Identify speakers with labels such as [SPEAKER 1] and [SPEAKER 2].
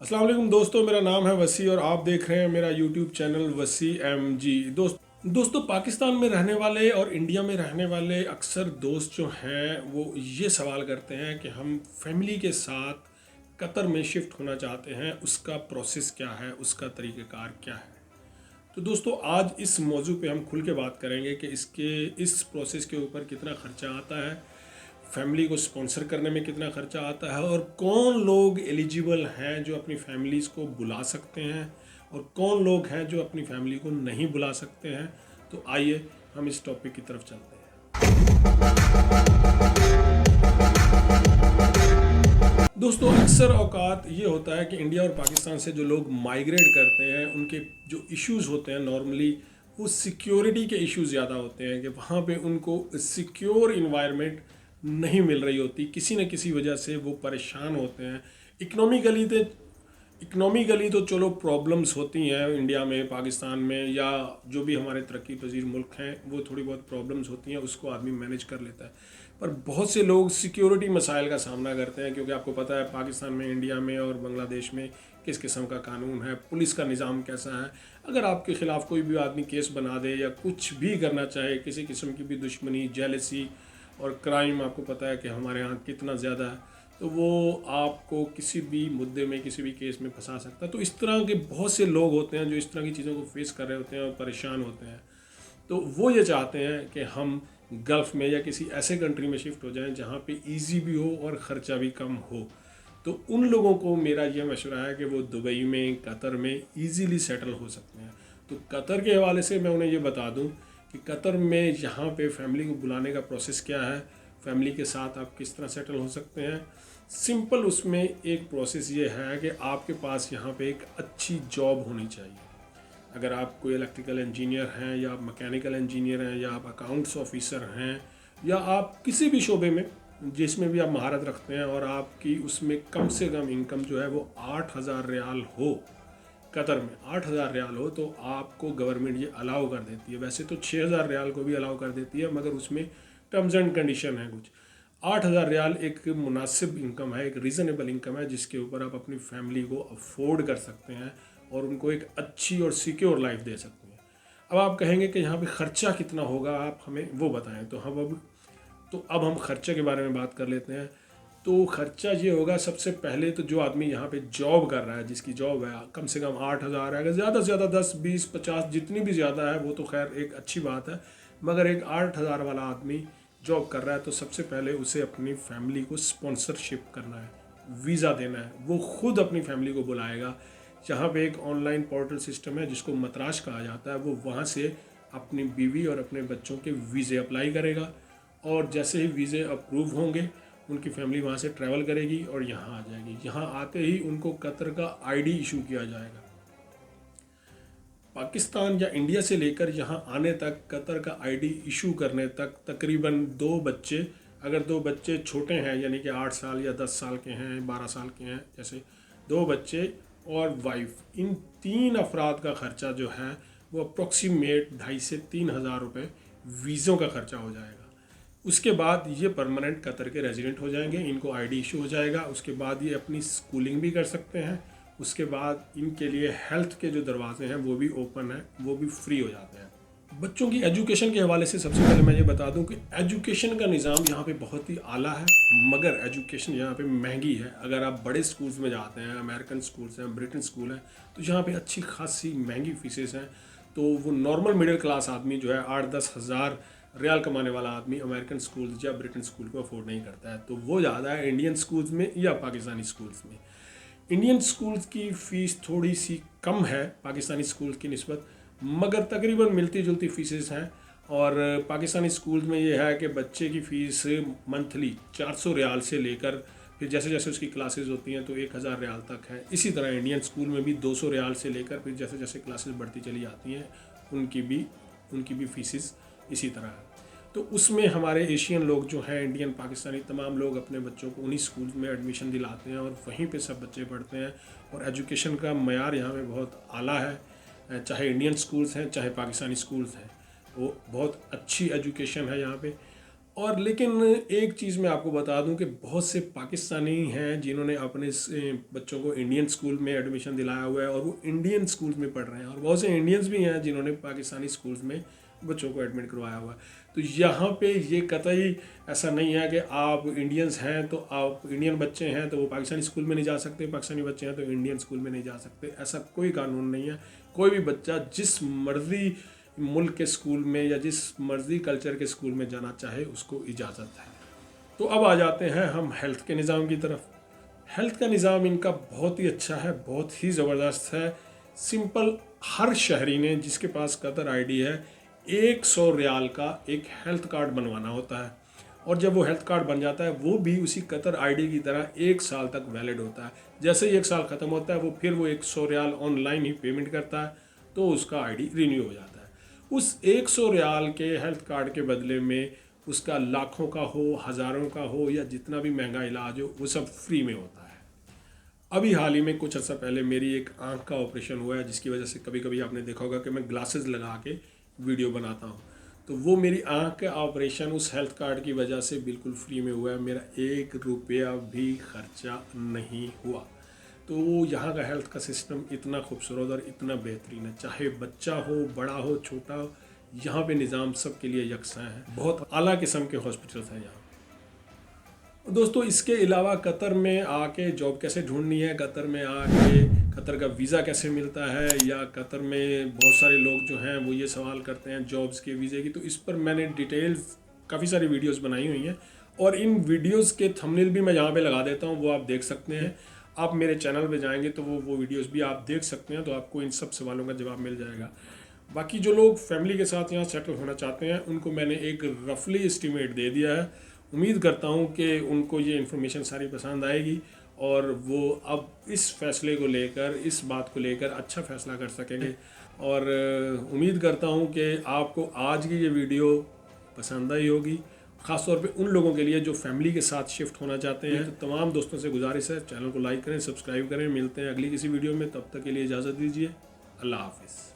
[SPEAKER 1] अस्सलाम वालेकुम दोस्तों, मेरा नाम है वसी और आप देख रहे हैं मेरा यूट्यूब चैनल वसी एम जी। दोस्तों, पाकिस्तान में रहने वाले और इंडिया में रहने वाले अक्सर दोस्त जो हैं वो ये सवाल करते हैं कि हम फैमिली के साथ कतर में शिफ्ट होना चाहते हैं, उसका प्रोसेस क्या है, उसका तरीक़ेकार क्या है। तो दोस्तों, आज इस मौजू पे हम खुल के बात करेंगे कि इस प्रोसेस के ऊपर कितना ख़र्चा आता है, फैमिली को स्पॉन्सर करने में कितना खर्चा आता है और कौन लोग एलिजिबल हैं जो अपनी फैमिलीज़ को बुला सकते हैं और कौन लोग हैं जो अपनी फैमिली को नहीं बुला सकते हैं। तो आइए हम इस टॉपिक की तरफ चलते हैं। दोस्तों, अक्सर औकात ये होता है कि इंडिया और पाकिस्तान से जो लोग माइग्रेट करते हैं उनके जो इश्यूज़ होते हैं नॉर्मली वो सिक्योरिटी के इश्यूज़ ज़्यादा होते हैं कि वहाँ पे उनको सिक्योर इन्वायरमेंट नहीं मिल रही होती, किसी न किसी वजह से वो परेशान होते हैं। इकनॉमिकली तो चलो प्रॉब्लम्स होती हैं इंडिया में, पाकिस्तान में या जो भी हमारे तरक्की पजीर मुल्क हैं, वो थोड़ी बहुत प्रॉब्लम्स होती हैं, उसको आदमी मैनेज कर लेता है। पर बहुत से लोग सिक्योरिटी मसाइल का सामना करते हैं, क्योंकि आपको पता है पाकिस्तान में, इंडिया में और बांग्लादेश में किस किस्म का कानून है, पुलिस का निज़ाम कैसा है। अगर आपके ख़िलाफ़ कोई भी आदमी केस बना दे या कुछ भी करना चाहे, किसी किस्म की भी दुश्मनी, जेलसी और क्राइम, आपको पता है कि हमारे यहाँ कितना ज़्यादा है, तो वो आपको किसी भी मुद्दे में, किसी भी केस में फंसा सकता है। तो इस तरह के बहुत से लोग होते हैं जो इस तरह की चीज़ों को फेस कर रहे होते हैं और परेशान होते हैं। तो वो ये चाहते हैं कि हम गल्फ़ में या किसी ऐसे कंट्री में शिफ्ट हो जाएं जहाँ पे इजी भी हो और ख़र्चा भी कम हो। तो उन लोगों को मेरा ये मशवरा है कि वो दुबई में, कतर में ईज़िली सेटल हो सकते हैं। तो कतर के हवाले से मैं उन्हें ये बता दूँ कि कतर में यहाँ पे फैमिली को बुलाने का प्रोसेस क्या है, फैमिली के साथ आप किस तरह सेटल हो सकते हैं। सिंपल उसमें एक प्रोसेस ये है कि आपके पास यहाँ पे एक अच्छी जॉब होनी चाहिए। अगर आप कोई इलेक्ट्रिकल इंजीनियर हैं या आप मैकेनिकल इंजीनियर हैं या आप अकाउंट्स ऑफिसर हैं या आप किसी भी शोबे में जिसमें भी आप महारत रखते हैं और आपकी उसमें कम से कम इनकम जो है वो 8,000 रियाल हो, कतर में 8,000 रियाल हो, तो आपको गवर्नमेंट ये अलाउ कर देती है। वैसे तो 6,000 रियाल को भी अलाउ कर देती है, मगर उसमें टर्म्स एंड कंडीशन है कुछ। 8,000 रियाल एक मुनासिब इनकम है, एक रीज़नेबल इनकम है जिसके ऊपर आप अपनी फैमिली को अफोर्ड कर सकते हैं और उनको एक अच्छी और सिक्योर लाइफ दे सकते हैं। अब आप कहेंगे कि यहाँ पे ख़र्चा कितना होगा, आप हमें वो बताएं। तो अब हम ख़र्चे के बारे में बात कर लेते हैं। तो ख़र्चा ये होगा, सबसे पहले तो जो आदमी यहाँ पे जॉब कर रहा है, जिसकी जॉब है कम से कम 8,000 है, अगर ज़्यादा से ज़्यादा 10, 20, 50 जितनी भी ज़्यादा है वो तो खैर एक अच्छी बात है, मगर एक 8,000 वाला आदमी जॉब कर रहा है तो सबसे पहले उसे अपनी फैमिली को स्पॉन्सरशिप करना है, वीज़ा देना है। वो खुद अपनी फैमिली को बुलाएगा। जहाँ पे एक ऑनलाइन पोर्टल सिस्टम है जिसको मतराश कहा जाता है, वो वहाँ से अपनी बीवी और अपने बच्चों के वीज़े अप्लाई करेगा और जैसे ही वीज़े अप्रूव होंगे उनकी फैमिली वहाँ से ट्रैवल करेगी और यहाँ आ जाएगी। यहाँ आते ही उनको कतर का आईडी इशू किया जाएगा। पाकिस्तान या इंडिया से लेकर यहाँ आने तक, कतर का आईडी इशू करने तक तकरीबन 2 बच्चे, अगर 2 बच्चे छोटे हैं यानी कि 8 साल या 10 साल के हैं, 12 साल के हैं, जैसे 2 बच्चे और वाइफ, इन 3 अफराद का ख़र्चा जो है वो अप्रॉक्सीमेट 2,500 से 3,000 रुपये वीज़ों का ख़र्चा हो जाएगा। उसके बाद ये परमानेंट कतर के रेजिडेंट हो जाएंगे, इनको आईडी इशू हो जाएगा। उसके बाद ये अपनी स्कूलिंग भी कर सकते हैं। उसके बाद इनके लिए हेल्थ के जो दरवाजे हैं वो भी ओपन है, वो भी फ्री हो जाते हैं। बच्चों की एजुकेशन के हवाले से सबसे पहले मैं ये बता दूं कि एजुकेशन का निज़ाम यहाँ पे बहुत ही आला है, मगर एजुकेशन यहाँ पे महंगी है। अगर आप बड़े स्कूल्स में जाते हैं, अमेरिकन स्कूल्स हैं, ब्रिटेन स्कूल हैं, तो यहाँ पे अच्छी खासी महंगी फ़ीसेस हैं। तो वो नॉर्मल मिडिल क्लास आदमी जो है 8-10 हज़ार रियाल कमाने वाला आदमी अमेरिकन स्कूल्स या ब्रिटेन स्कूल को अफोर्ड नहीं करता है। तो वो ज़्यादा है इंडियन स्कूल्स में या पाकिस्तानी स्कूल्स में। इंडियन स्कूल्स की फ़ीस थोड़ी सी कम है पाकिस्तानी स्कूल्स की निस्बत, मगर तकरीबन मिलती जुलती फ़ीसेस हैं। और पाकिस्तानी स्कूल्स में ये है कि बच्चे की फ़ीस मंथली 400 रियाल से लेकर फिर जैसे जैसे उसकी क्लासेस होती हैं तो 1,000 रियाल तक है। इसी तरह इंडियन स्कूल में भी 200 रियाल से लेकर फिर जैसे जैसे क्लासेस बढ़ती चली जाती हैं उनकी भी फ़ीसेस इसी तरह है। तो उसमें हमारे एशियन लोग जो हैं, इंडियन, पाकिस्तानी, तमाम लोग अपने बच्चों को उन्हीं स्कूल में एडमिशन दिलाते हैं और वहीं पे सब बच्चे पढ़ते हैं। और एजुकेशन का मयार यहाँ पे बहुत आला है, चाहे इंडियन स्कूल्स हैं चाहे पाकिस्तानी स्कूल्स हैं, वो बहुत अच्छी एजुकेशन है यहाँ पे। और लेकिन एक चीज़ मैं आपको बता दूं कि बहुत से पाकिस्तानी हैं जिन्होंने अपने बच्चों को इंडियन स्कूल में एडमिशन दिलाया हुआ है और वो इंडियन स्कूल में पढ़ रहे हैं, और बहुत से इंडियंस भी हैं जिन्होंने पाकिस्तानी स्कूल्स में बच्चों को एडमिट करवाया हुआ है। तो यहाँ पे ये कतई ऐसा नहीं है कि आप इंडियंस हैं तो आप इंडियन बच्चे हैं तो वो पाकिस्तानी स्कूल में नहीं जा सकते, पाकिस्तानी बच्चे हैं तो इंडियन स्कूल में नहीं जा सकते, ऐसा कोई कानून नहीं है। कोई भी बच्चा जिस मर्जी मुल्क के स्कूल में या जिस मर्जी कल्चर के स्कूल में जाना चाहे उसको इजाज़त है। तो अब आ जाते हैं हम हेल्थ के निज़ाम की तरफ। हेल्थ का निज़ाम इनका बहुत ही अच्छा है, बहुत ही ज़बरदस्त है। सिंपल, हर शहरी ने जिसके पास कतर आईडी है 100 रियाल का एक हेल्थ कार्ड बनवाना होता है, और जब वो हेल्थ कार्ड बन जाता है वो भी उसी कतर आईडी की तरह 1 साल तक वैलिड होता है। जैसे ही 1 साल ख़त्म होता है वो फिर वो 100 रियाल ऑनलाइन ही पेमेंट करता है तो उसका आईडी रिन्यू हो जाता है। उस 100 रियाल के हेल्थ कार्ड के बदले में उसका लाखों का हो, हज़ारों का हो, या जितना भी महंगा इलाज हो वो सब फ्री में होता है। अभी हाल ही में कुछ अर्सा पहले मेरी एक आंख का ऑपरेशन हुआ है, जिसकी वजह से कभी कभी आपने देखा होगा कि मैं ग्लासेस लगा के वीडियो बनाता हूँ। तो वो मेरी आंख का ऑपरेशन उस हेल्थ कार्ड की वजह से बिल्कुल फ्री में हुआ है, मेरा 1 रुपया भी खर्चा नहीं हुआ। तो यहाँ का हेल्थ का सिस्टम इतना खूबसूरत और इतना बेहतरीन है, चाहे बच्चा हो, बड़ा हो, छोटा हो, यहाँ पे निज़ाम सबके लिए यकसा है। बहुत आला किस्म के हॉस्पिटल्स हैं यहाँ। दोस्तों, इसके अलावा कतर में आके जॉब कैसे ढूंढनी है, कतर में आके कतर का वीज़ा कैसे मिलता है, या कतर में बहुत सारे लोग जो हैं वो ये सवाल करते हैं जॉब्स के वीज़े की, तो इस पर मैंने डिटेल्स काफ़ी सारी वीडियोस बनाई हुई हैं, और इन वीडियोस के थंबनेल भी मैं यहाँ पे लगा देता हूँ, वो आप देख सकते हैं। आप मेरे चैनल पे जाएंगे तो वो वीडियोस भी आप देख सकते हैं, तो आपको इन सब सवालों का जवाब मिल जाएगा। बाकी जो लोग फैमिली के साथ यहाँ सेटल होना चाहते हैं उनको मैंने एक रफली एस्टीमेट दे दिया है। उम्मीद करता हूँ कि उनको ये इन्फॉर्मेशन सारी पसंद आएगी और वो अब इस फैसले को लेकर, इस बात को लेकर अच्छा फ़ैसला कर सकेंगे। और उम्मीद करता हूँ कि आपको आज की ये वीडियो पसंद आई होगी, ख़ासतौर पे उन लोगों के लिए जो फैमिली के साथ शिफ्ट होना चाहते हैं। तो तमाम दोस्तों से गुजारिश है, चैनल को लाइक करें, सब्सक्राइब करें। मिलते हैं अगली किसी वीडियो में, तब तक के लिए इजाज़त दीजिए। अल्लाह हाफिज़।